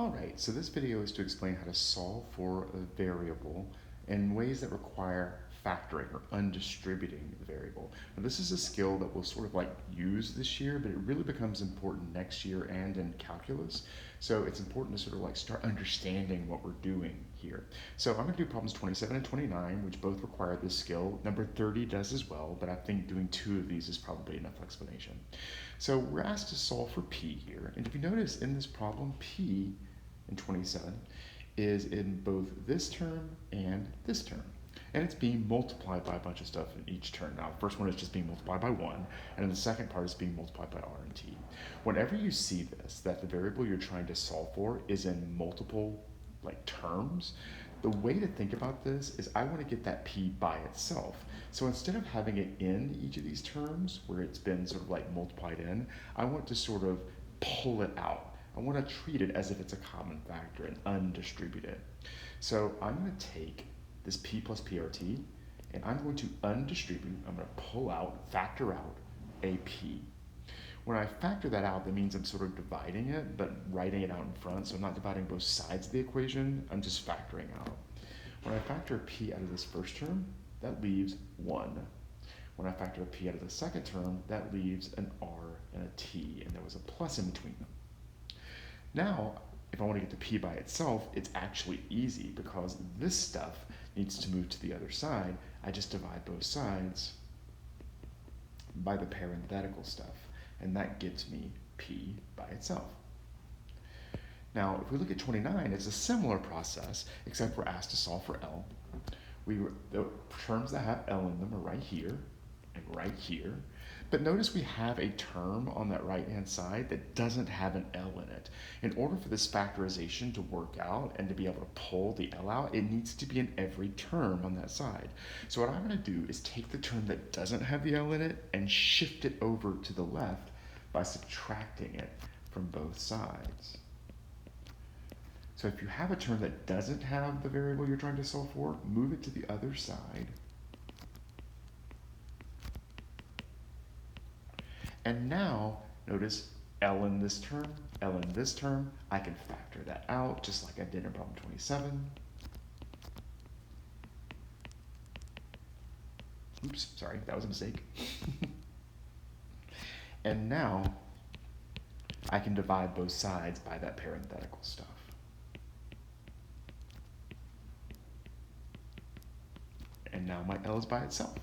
Alright, so this video is to explain how to solve for a variable in ways that require factoring or undistributing the variable. Now this is a skill that we'll sort of like use this year, but it really becomes important next year and in calculus. So it's important to sort of like start understanding what we're doing here. So I'm going to do problems 27 and 29, which both require this skill. Number 30 does as well, but I think doing two of these is probably enough explanation. So we're asked to solve for p here, and if you notice in this problem, p in 27 is in both this term and this term. And it's being multiplied by a bunch of stuff in each term. Now, the first one is just being multiplied by 1, and then the second part is being multiplied by r and t. Whenever you see this, that the variable you're trying to solve for is in multiple terms, the way to think about this is I want to get that p by itself. So instead of having it in each of these terms where it's been sort of like multiplied in, I want to sort of pull it out. I want to treat it as if it's a common factor and undistribute it. So I'm going to take this p plus prt, and I'm going to undistribute, I'm going to pull out, factor out a p. When I factor that out, that means I'm sort of dividing it, but writing it out in front, so I'm not dividing both sides of the equation, I'm just factoring out. When I factor a p out of this first term, that leaves 1. When I factor a p out of the second term, that leaves an r and a t, and there was a plus in between them. Now, if I want to get the p by itself, it's actually easy because this stuff needs to move to the other side. I just divide both sides by the parenthetical stuff, and that gives me p by itself. Now, if we look at 29, it's a similar process, except we're asked to solve for L. The terms that have L in them are right here and right here. But notice we have a term on that right-hand side that doesn't have an L in it. In order for this factorization to work out and to be able to pull the L out, it needs to be in every term on that side. So what I'm going to do is take the term that doesn't have the L in it and shift it over to the left by subtracting it from both sides. So if you have a term that doesn't have the variable you're trying to solve for, move it to the other side. And now, notice L in this term, L in this term. I can factor that out just like I did in problem 27. Oops, sorry, that was a mistake. And now, I can divide both sides by that parenthetical stuff. And now my L is by itself.